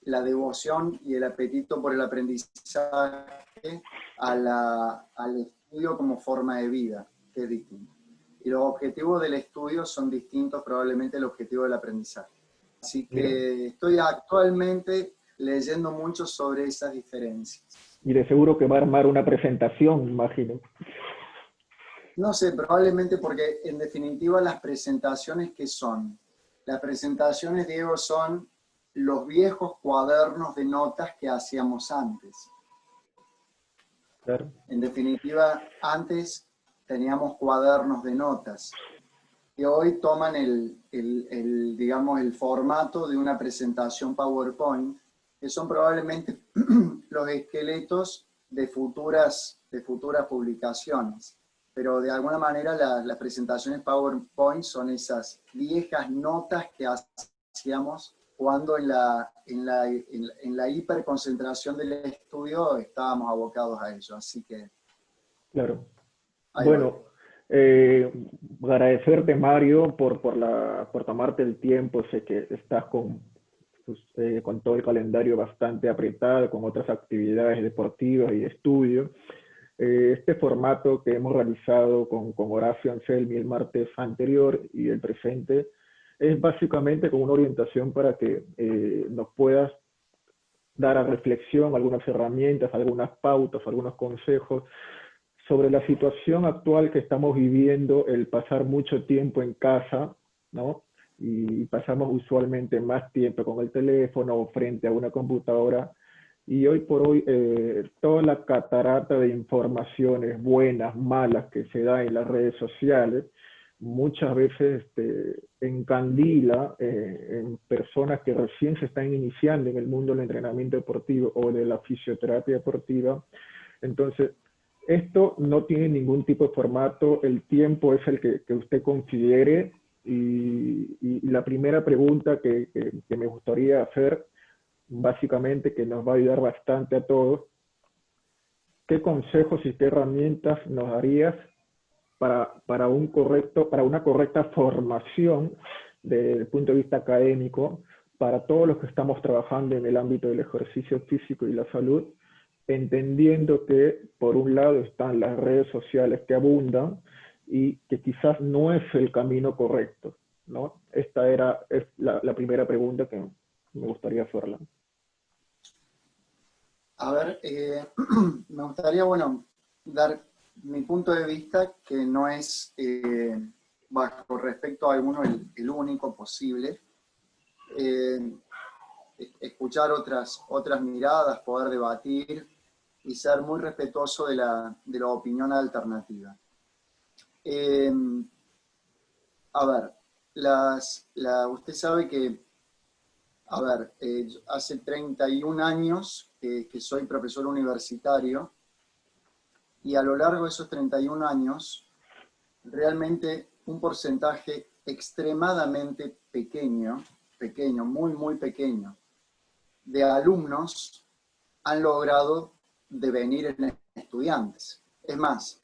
la devoción y el apetito por el aprendizaje al estudio como forma de vida, que es distinto. Y los objetivos del estudio son distintos probablemente al objetivo del aprendizaje. Así Mira, que estoy actualmente leyendo mucho sobre esas diferencias. y de seguro que va a armar una presentación, imagino. No sé, probablemente porque en definitiva las presentaciones que son. Las presentaciones, Diego, son los viejos cuadernos de notas que hacíamos antes. Claro. En definitiva, antes teníamos cuadernos de notas que hoy toman digamos, el formato de una presentación PowerPoint, que son probablemente los esqueletos de futuras publicaciones. Pero de alguna manera las presentaciones PowerPoint son esas viejas notas que hacíamos cuando en la hiperconcentración del estudio estábamos abocados a ello. Así que Claro. ahí voy. Bueno, eh, agradecerte, Mario, por tomarte el tiempo. Sé que estás con todo el calendario bastante apretado, con otras actividades deportivas y de estudio. Este formato que hemos realizado con Horacio Anselmi el martes anterior y el presente es básicamente como una orientación para que nos puedas dar a reflexión algunas herramientas, algunas pautas, algunos consejos sobre la situación actual que estamos viviendo, el pasar mucho tiempo en casa, ¿no? Y pasamos usualmente más tiempo con el teléfono o frente a una computadora. Y hoy por hoy, toda la catarata de informaciones buenas, malas que se da en las redes sociales, muchas veces encandila en personas que recién se están iniciando en el mundo del entrenamiento deportivo o de la fisioterapia deportiva. Entonces, esto no tiene ningún tipo de formato, el tiempo es el que usted considere y la primera pregunta que me gustaría hacer, básicamente que nos va a ayudar bastante a todos, ¿qué consejos y qué herramientas nos darías para una correcta formación desde el punto de vista académico para todos los que estamos trabajando en el ámbito del ejercicio físico y la salud, entendiendo que por un lado están las redes sociales que abundan y que quizás no es el camino correcto, ¿no? Esta es la primera pregunta que me gustaría hacerla. A ver, me gustaría, bueno, dar mi punto de vista, que no es, bajo respecto a alguno, el único posible. Eh, Escuchar otras miradas, poder debatir y ser muy respetuoso de la opinión alternativa. Eh, a ver, usted sabe que, a ver, hace 31 años que soy profesor universitario, y a lo largo de esos 31 años, realmente un porcentaje extremadamente pequeño, muy, muy pequeño, de alumnos han logrado devenir en estudiantes. Es más,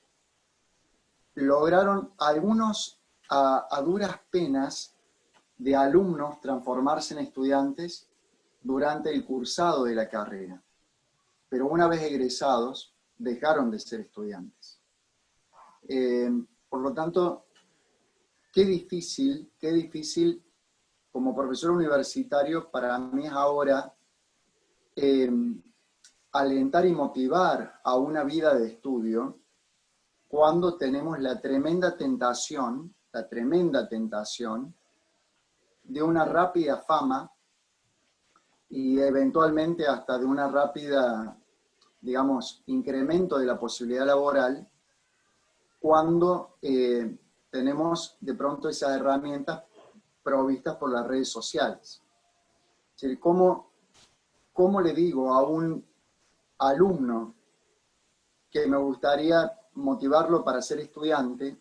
lograron algunos a duras penas de alumnos transformarse en estudiantes durante el cursado de la carrera. Pero una vez egresados, dejaron de ser estudiantes. Por lo tanto, qué difícil como profesor universitario para mí es ahora alentar y motivar a una vida de estudio cuando tenemos la tremenda tentación de una rápida fama y eventualmente hasta de una rápida, digamos, incremento de la posibilidad laboral cuando tenemos de pronto esas herramientas provistas por las redes sociales. Es decir, ¿cómo le digo a un alumno que me gustaría motivarlo para ser estudiante?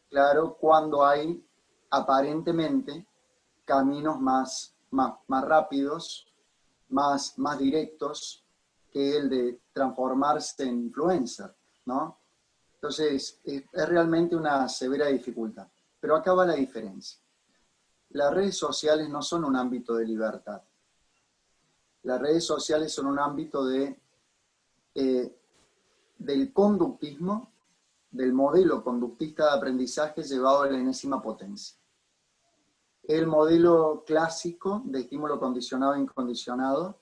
Claro, cuando hay aparentemente caminos más rápidos, más directos que el de transformarse en influencer, ¿no? Entonces, es realmente una severa dificultad. Pero acá va la diferencia. Las redes sociales no son un ámbito de libertad. Las redes sociales son un ámbito del conductismo, del modelo conductista de aprendizaje llevado a la enésima potencia. El modelo clásico de estímulo condicionado e incondicionado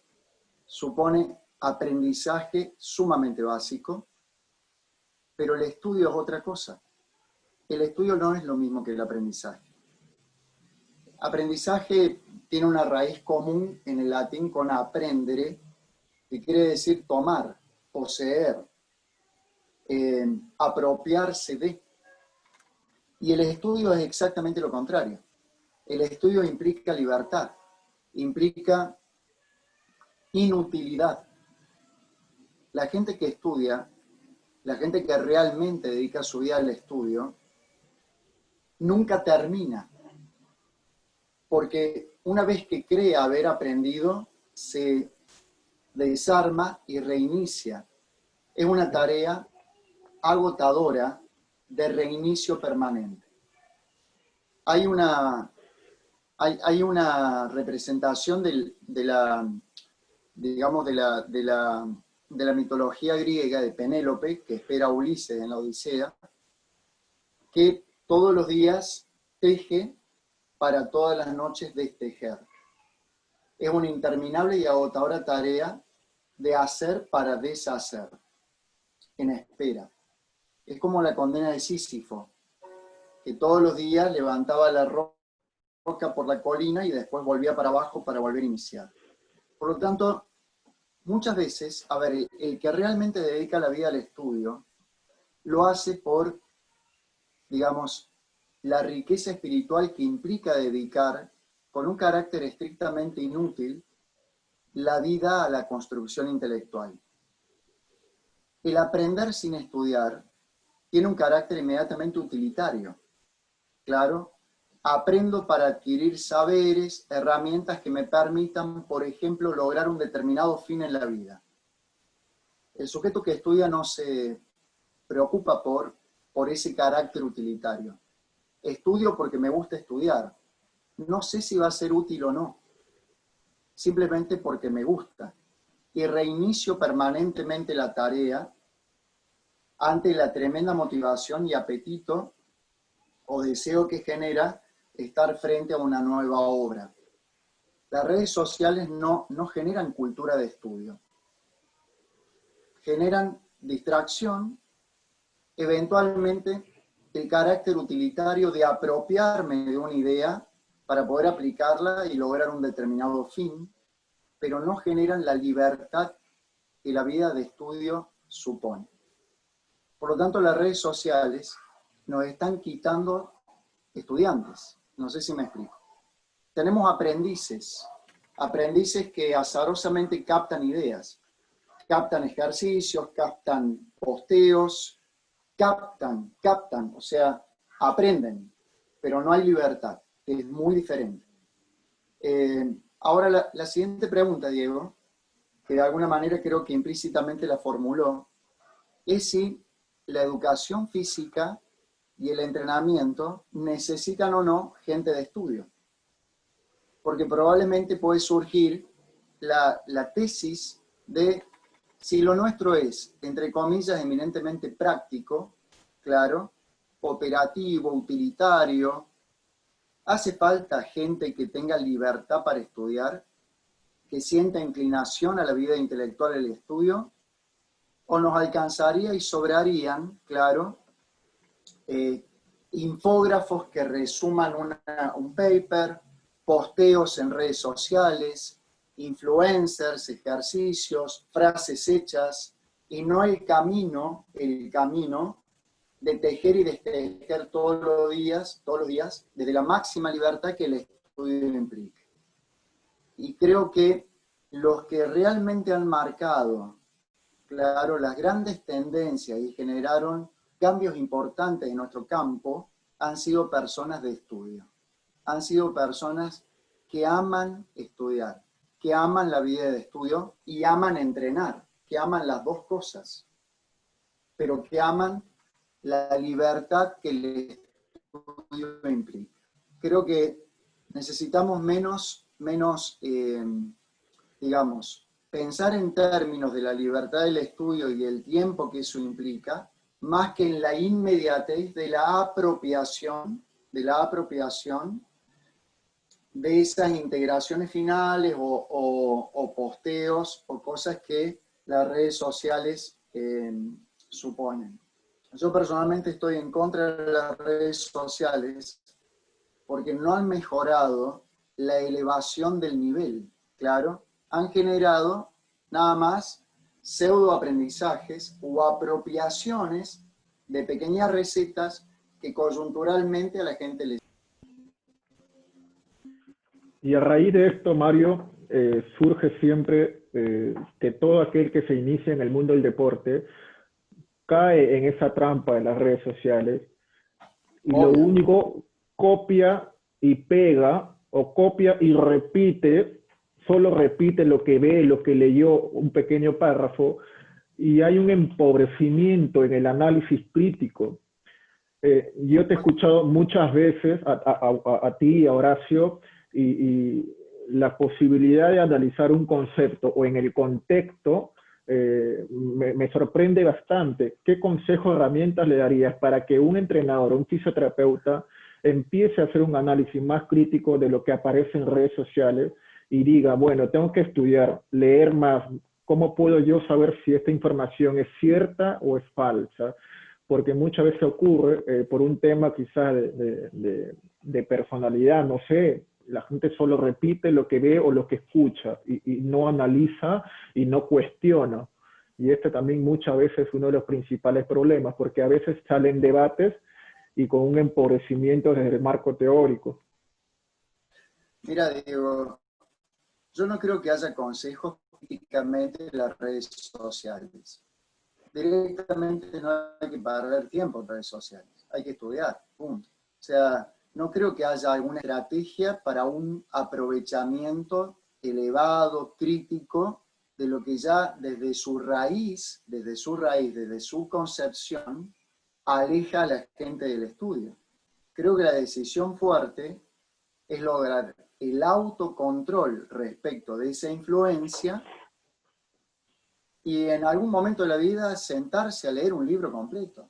supone aprendizaje sumamente básico, pero el estudio es otra cosa. El estudio no es lo mismo que el aprendizaje. Aprendizaje tiene una raíz común en el latín con aprendere, que quiere decir tomar, poseer, apropiarse de. Y el estudio es exactamente lo contrario. El estudio implica libertad, implica inutilidad. La gente que estudia, la gente que realmente dedica su vida al estudio, nunca termina. Porque una vez que cree haber aprendido, se desarma y reinicia. Es una tarea agotadora de reinicio permanente. Hay una representación de la mitología griega de Penélope, que espera a Ulises en la Odisea, que todos los días teje para todas las noches destejer. Es una interminable y agotadora tarea de hacer para deshacer, en espera. Es como la condena de Sísifo, que todos los días levantaba la roca por la colina y después volvía para abajo para volver a iniciar. Por lo tanto, muchas veces, el que realmente dedica la vida al estudio, lo hace por, digamos, la riqueza espiritual que implica dedicar, con un carácter estrictamente inútil, la vida a la construcción intelectual. El aprender sin estudiar tiene un carácter inmediatamente utilitario. Claro, aprendo para adquirir saberes, herramientas que me permitan, por ejemplo, lograr un determinado fin en la vida. El sujeto que estudia no se preocupa por ese carácter utilitario. Estudio porque me gusta estudiar. No sé si va a ser útil o no. Simplemente porque me gusta. Y reinicio permanentemente la tarea ante la tremenda motivación y apetito o deseo que genera estar frente a una nueva obra. Las redes sociales no generan cultura de estudio. Generan distracción, eventualmente el carácter utilitario de apropiarme de una idea para poder aplicarla y lograr un determinado fin, pero no generan la libertad que la vida de estudio supone. Por lo tanto, las redes sociales nos están quitando estudiantes. No sé si me explico. Tenemos aprendices que azarosamente captan ideas, captan ejercicios, captan posteos, captan, o sea, aprenden, pero no hay libertad, que es muy diferente. Ahora la siguiente pregunta, Diego, que de alguna manera creo que implícitamente la formuló, es si la educación física y el entrenamiento necesitan o no gente de estudio. Porque probablemente puede surgir la tesis de si lo nuestro es, entre comillas, eminentemente práctico, claro, operativo, utilitario, ¿hace falta gente que tenga libertad para estudiar, que sienta inclinación a la vida intelectual del estudio? ¿O nos alcanzaría y sobrarían, claro, infógrafos que resuman un paper, posteos en redes sociales, influencers, ejercicios, frases hechas, y no el camino de tejer y destejer todos los días, desde la máxima libertad que el estudio implica. Y creo que los que realmente han marcado, claro, las grandes tendencias y generaron cambios importantes en nuestro campo han sido personas de estudio. Han sido personas que aman estudiar, que aman la vida de estudio y aman entrenar, que aman las dos cosas, pero que aman la libertad que el estudio implica. Creo que necesitamos menos digamos, pensar en términos de la libertad del estudio y el tiempo que eso implica, más que en la inmediatez de la apropiación de esas integraciones finales o posteos o cosas que las redes sociales suponen. Yo personalmente estoy en contra de las redes sociales porque no han mejorado la elevación del nivel, claro, han generado nada más pseudoaprendizajes o apropiaciones de pequeñas recetas que coyunturalmente a la gente les... Y a raíz de esto, Mario, surge siempre que todo aquel que se inicia en el mundo del deporte cae en esa trampa de las redes sociales y lo Obvio. único copia y pega o copia y repite, solo repite lo que ve, lo que leyó, un pequeño párrafo, y hay un empobrecimiento en el análisis crítico. Yo te he escuchado muchas veces a ti, a Horacio, y la posibilidad de analizar un concepto o en el contexto me sorprende bastante. ¿Qué consejo, herramientas le darías para que un entrenador, un fisioterapeuta, empiece a hacer un análisis más crítico de lo que aparece en redes sociales y diga, bueno, tengo que estudiar, leer más? ¿Cómo puedo yo saber si esta información es cierta o es falsa? Porque muchas veces ocurre por un tema quizás de personalidad, no sé, la gente solo repite lo que ve o lo que escucha y no analiza y no cuestiona. Y este también muchas veces es uno de los principales problemas, porque a veces salen debates y con un empobrecimiento desde el marco teórico. Mira, Diego, yo no creo que haya consejos típicamente en las redes sociales. Directamente no hay que perder tiempo en redes sociales, hay que estudiar, punto. O sea, no creo que haya alguna estrategia para un aprovechamiento elevado, crítico, de lo que ya desde su raíz, desde su concepción, aleja a la gente del estudio. Creo que la decisión fuerte es lograr el autocontrol respecto de esa influencia y en algún momento de la vida sentarse a leer un libro completo.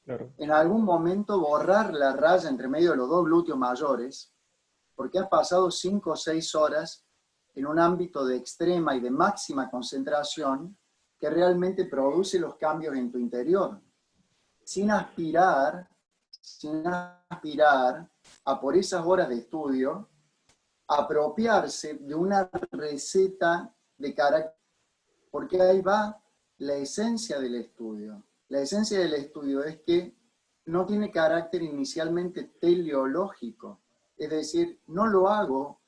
Claro. En algún momento borrar la raya entre medio de los dos glúteos mayores, porque has pasado 5 o 6 horas en un ámbito de extrema y de máxima concentración que realmente produce los cambios en tu interior, sin aspirar a por esas horas de estudio, apropiarse de una receta de carácter, porque ahí va la esencia del estudio. La esencia del estudio es que no tiene carácter inicialmente teleológico, es decir, no lo hago,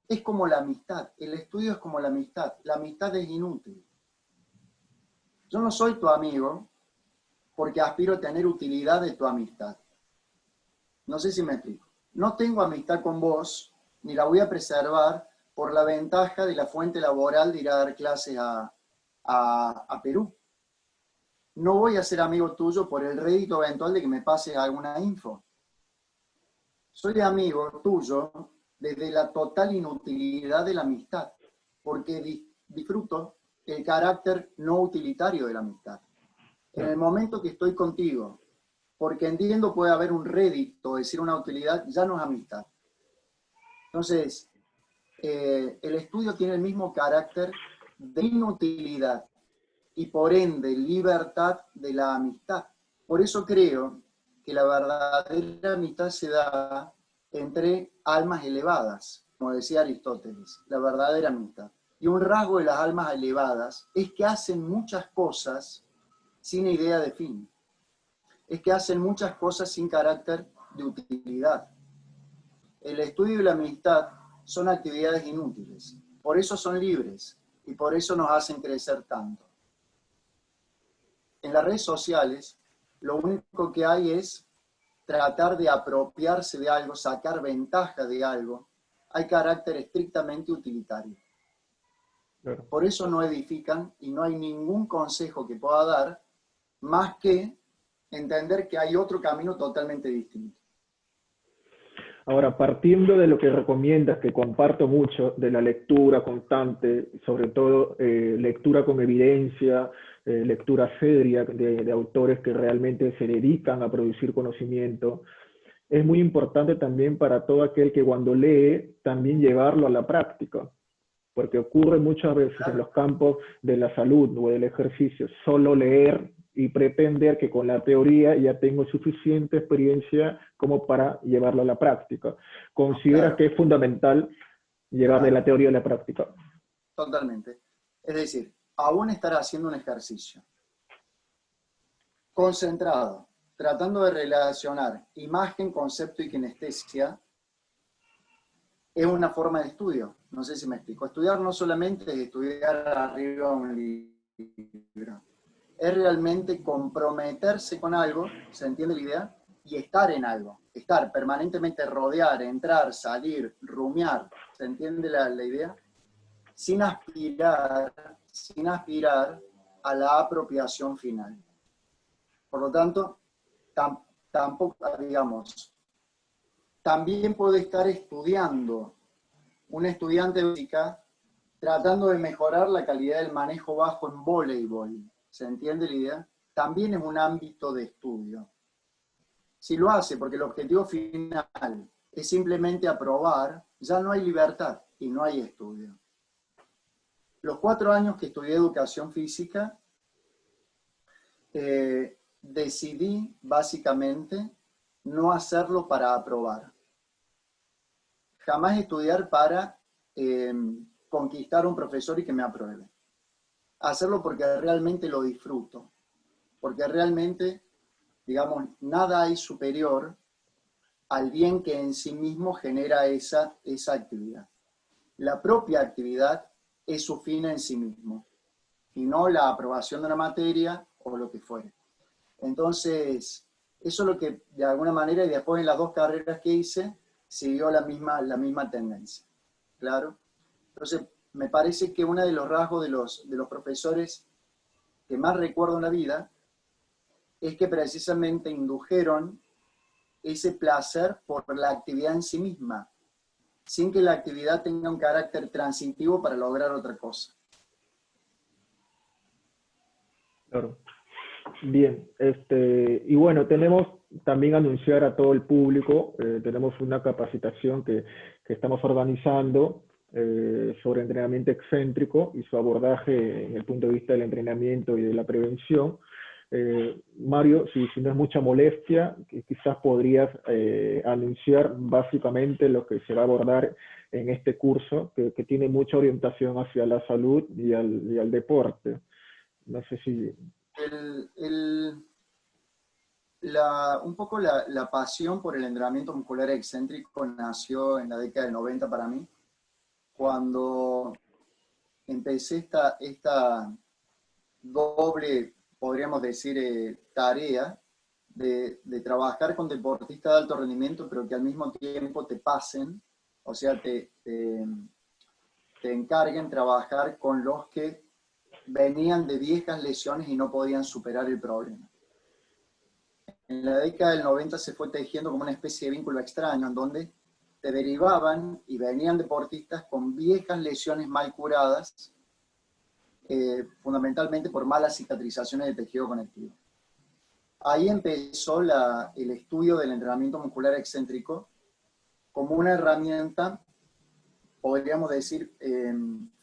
es como la amistad, el estudio es como la amistad es inútil. Yo no soy tu amigo porque aspiro a tener utilidad de tu amistad. No sé si me explico. No tengo amistad con vos, ni la voy a preservar por la ventaja de la fuente laboral de ir a dar clases a Perú. No voy a ser amigo tuyo por el rédito eventual de que me pases alguna info. Soy amigo tuyo desde la total inutilidad de la amistad, porque disfruto el carácter no utilitario de la amistad. En el momento que estoy contigo, porque entiendo puede haber un rédito, es decir, una utilidad, ya no es amistad. Entonces, el estudio tiene el mismo carácter de inutilidad y por ende libertad de la amistad. Por eso creo que la verdadera amistad se da entre almas elevadas, como decía Aristóteles, la verdadera amistad. Y un rasgo de las almas elevadas es que hacen muchas cosas sin idea de fin. Es que hacen muchas cosas sin carácter de utilidad. El estudio y la amistad son actividades inútiles, por eso son libres y por eso nos hacen crecer tanto. En las redes sociales, lo único que hay es tratar de apropiarse de algo, sacar ventaja de algo. Hay carácter estrictamente utilitario. Claro. Por eso no edifican y no hay ningún consejo que pueda dar más que entender que hay otro camino totalmente distinto. Ahora, partiendo de lo que recomiendas, que comparto mucho, de la lectura constante, sobre todo lectura con evidencia, lectura seria de autores que realmente se dedican a producir conocimiento, es muy importante también para todo aquel que cuando lee, también llevarlo a la práctica, porque ocurre muchas veces en los campos de la salud o del ejercicio, solo leer y pretender que con la teoría ya tengo suficiente experiencia como para llevarlo a la práctica. ¿Consideras Claro, que es fundamental llevar de la claro, teoría a la práctica? totalmente. Es decir, aún estar haciendo un ejercicio, concentrado, tratando de relacionar imagen, concepto y kinestesia, es una forma de estudio. No sé si me explico. Estudiar no solamente es estudiar arriba un libro, es realmente comprometerse con algo, ¿se entiende la idea? Y estar en algo, estar permanentemente, rodear, entrar, salir, rumiar, ¿se entiende la idea? Sin aspirar a la apropiación final. Por lo tanto, tampoco, digamos, también puede estar estudiando un estudiante de física tratando de mejorar la calidad del manejo bajo en voleibol. ¿Se entiende la idea? También es un ámbito de estudio. Si lo hace porque el objetivo final es simplemente aprobar, ya no hay libertad y no hay estudio. Los 4 años que estudié educación física, decidí básicamente no hacerlo para aprobar. Jamás estudiar para conquistar a un profesor y que me apruebe. Hacerlo porque realmente lo disfruto, porque realmente, digamos, nada hay superior al bien que en sí mismo genera esa actividad. La propia actividad es su fin en sí mismo, y no la aprobación de una materia o lo que fuere. Entonces, eso es lo que de alguna manera, y después en las 2 carreras que hice, siguió la misma tendencia. ¿Claro? Entonces, me parece que uno de los rasgos de los profesores que más recuerdo en la vida es que precisamente indujeron ese placer por la actividad en sí misma, sin que la actividad tenga un carácter transitivo para lograr otra cosa. Claro. Bien, y bueno, tenemos también anunciar a todo el público, tenemos una capacitación que estamos organizando sobre entrenamiento excéntrico y su abordaje en el punto de vista del entrenamiento y de la prevención. Mario, si no es mucha molestia, quizás podrías anunciar básicamente lo que se va a abordar en este curso, que tiene mucha orientación hacia la salud y al deporte. No sé si... El, el, un poco la pasión por el entrenamiento muscular excéntrico nació en la década del 90 para mí, cuando empecé esta doble, podríamos decir, tarea de trabajar con deportistas de alto rendimiento, pero que al mismo tiempo te pasen, o sea, te encarguen trabajar con los que venían de viejas lesiones y no podían superar el problema. En la década del 90 se fue tejiendo como una especie de vínculo extraño, en donde te derivaban y venían deportistas con viejas lesiones mal curadas, fundamentalmente por malas cicatrizaciones de tejido conectivo. Ahí empezó el estudio del entrenamiento muscular excéntrico como una herramienta, podríamos decir,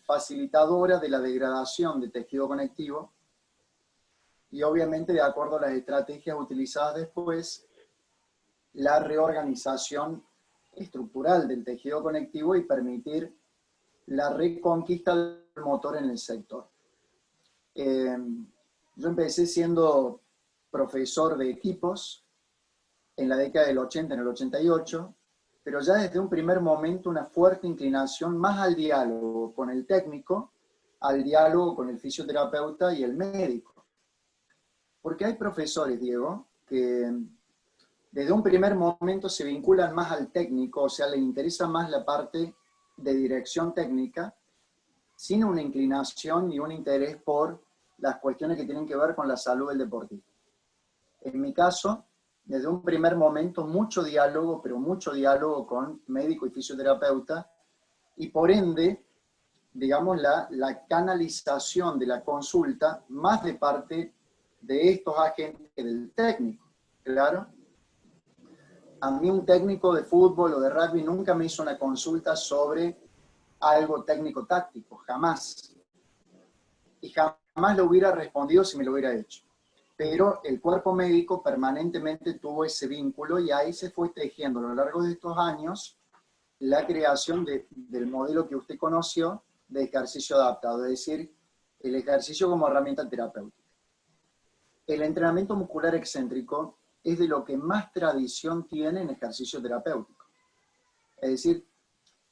facilitadora de la degradación de tejido conectivo, y obviamente, de acuerdo a las estrategias utilizadas después, la reorganización estructural del tejido conectivo y permitir la reconquista del motor en el sector. Yo empecé siendo profesor de equipos en la década del 80, en el 88, pero ya desde un primer momento una fuerte inclinación más al diálogo con el técnico, al diálogo con el fisioterapeuta y el médico. Porque hay profesores, Diego, que desde un primer momento se vinculan más al técnico, o sea, les interesa más la parte de dirección técnica, sin una inclinación ni un interés por las cuestiones que tienen que ver con la salud del deportista. En mi caso, desde un primer momento mucho diálogo, pero mucho diálogo con médico y fisioterapeuta, y por ende, digamos, la canalización de la consulta más de parte de estos agentes que del técnico, claro. A mí un técnico de fútbol o de rugby nunca me hizo una consulta sobre algo técnico-táctico, jamás. Y jamás lo hubiera respondido si me lo hubiera hecho. Pero el cuerpo médico permanentemente tuvo ese vínculo y ahí se fue tejiendo a lo largo de estos años la creación del modelo que usted conoció de ejercicio adaptado, es decir, el ejercicio como herramienta terapéutica. El entrenamiento muscular excéntrico es de lo que más tradición tiene en ejercicio terapéutico. Es decir,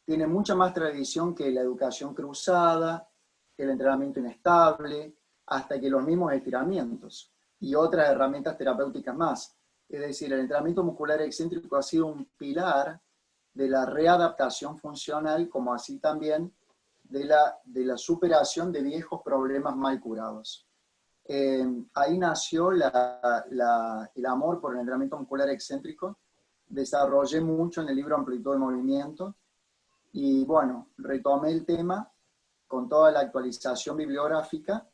tiene mucha más tradición que la educación cruzada, que el entrenamiento inestable, hasta que los mismos estiramientos y otras herramientas terapéuticas más. Es decir, el entrenamiento muscular excéntrico ha sido un pilar de la readaptación funcional, como así también de la superación de viejos problemas mal curados. Ahí nació el amor por el entrenamiento muscular excéntrico. Desarrollé mucho en el libro Amplitud del Movimiento y bueno, retomé el tema con toda la actualización bibliográfica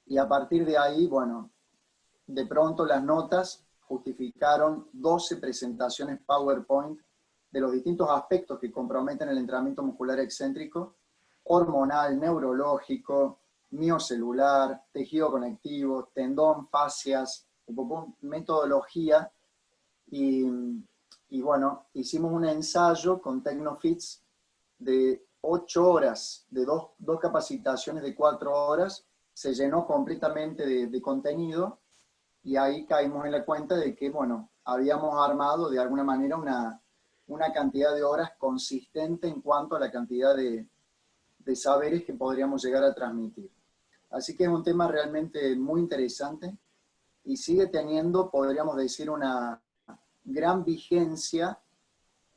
y a partir de ahí, bueno, de pronto las notas justificaron 12 presentaciones PowerPoint de los distintos aspectos que comprometen el entrenamiento muscular excéntrico, hormonal, neurológico, miocelular, tejido conectivo, tendón, fascias, metodología, y bueno, hicimos un ensayo con Tecnofits de 8 horas, de dos capacitaciones de 4 horas, se llenó completamente de contenido, y ahí caímos en la cuenta de que, bueno, habíamos armado de alguna manera una cantidad de horas consistente en cuanto a la cantidad de saberes que podríamos llegar a transmitir. Así que es un tema realmente muy interesante y sigue teniendo, podríamos decir, una gran vigencia.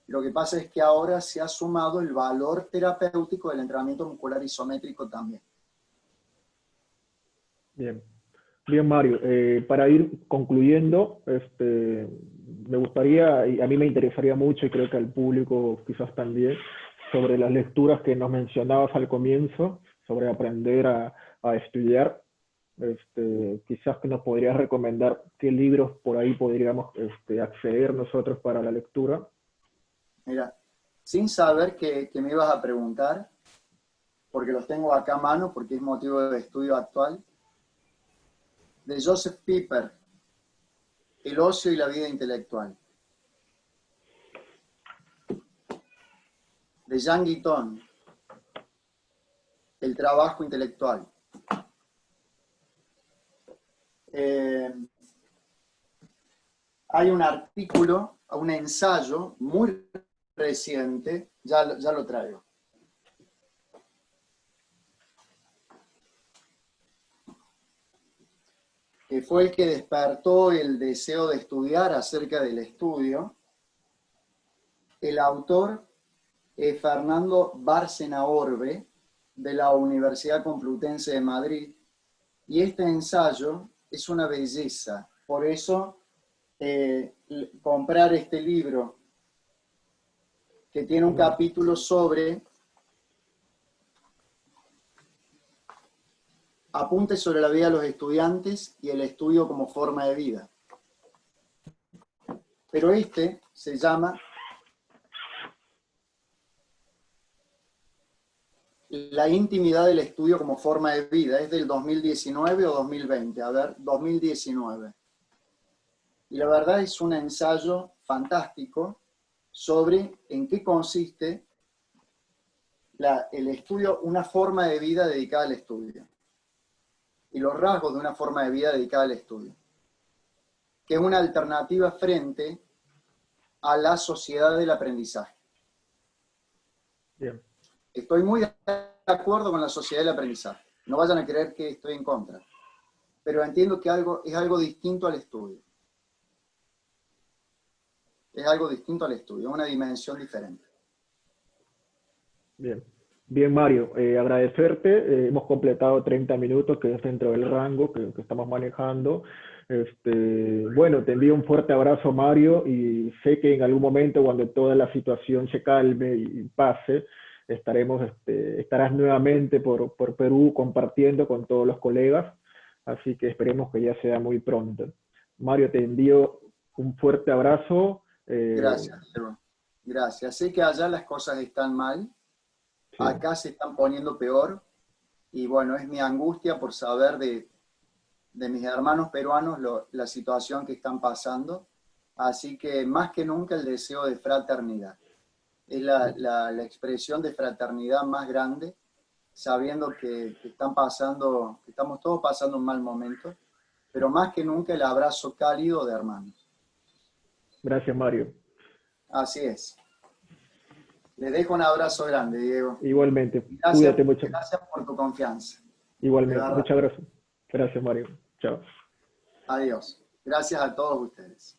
Lo que pasa es que ahora se ha sumado el valor terapéutico del entrenamiento muscular isométrico también. Bien. Bien, Mario, para ir concluyendo, me gustaría, y a mí me interesaría mucho, y creo que al público quizás también, sobre las lecturas que nos mencionabas al comienzo, sobre aprender a estudiar. Quizás que nos podrías recomendar qué libros por ahí podríamos acceder nosotros para la lectura. Mira, sin saber que me ibas a preguntar, porque los tengo acá a mano, porque es motivo de estudio actual, de Joseph Pieper, El ocio y la vida intelectual. De Jean Guitton, El trabajo intelectual. Hay un artículo, un ensayo muy reciente, ya lo traigo. Que fue el que despertó el deseo de estudiar acerca del estudio. El autor es Fernando Bárcena Orbe, de la Universidad Complutense de Madrid, y este ensayo es una belleza. Por eso, comprar este libro, que tiene un capítulo sobre apuntes sobre la vida de los estudiantes y el estudio como forma de vida. Pero este se llama La intimidad del estudio como forma de vida. Es del 2019 o 2020. A ver, 2019. Y la verdad es un ensayo fantástico sobre en qué consiste el estudio, una forma de vida dedicada al estudio. Y los rasgos de una forma de vida dedicada al estudio. Que es una alternativa frente a la sociedad del aprendizaje. Bien. Estoy muy de acuerdo con la sociedad del aprendizaje. No vayan a creer que estoy en contra. Pero entiendo que es algo distinto al estudio. Es algo distinto al estudio, una dimensión diferente. Bien. Bien, Mario, agradecerte. Hemos completado 30 minutos, que es dentro del rango que estamos manejando. Bueno, te envío un fuerte abrazo, Mario, y sé que en algún momento, cuando toda la situación se calme y pase, estarás nuevamente por Perú compartiendo con todos los colegas, así que esperemos que ya sea muy pronto. Mario, te envío un fuerte abrazo. Gracias, Diego. Gracias. Sé que allá las cosas están mal, Sí. acá se están poniendo peor, y bueno, es mi angustia por saber de mis hermanos peruanos la situación que están pasando. Así que más que nunca el deseo de fraternidad. Es la expresión de fraternidad más grande, sabiendo que están pasando, que estamos todos pasando un mal momento, pero más que nunca el abrazo cálido de hermanos. Gracias, Mario. Así es. Les dejo un abrazo grande, Diego. Igualmente, Gracias, cuídate mucho. gracias por tu confianza. De Igualmente, verdad. muchas gracias. Gracias, Mario. Chao. Adiós. Gracias a todos ustedes.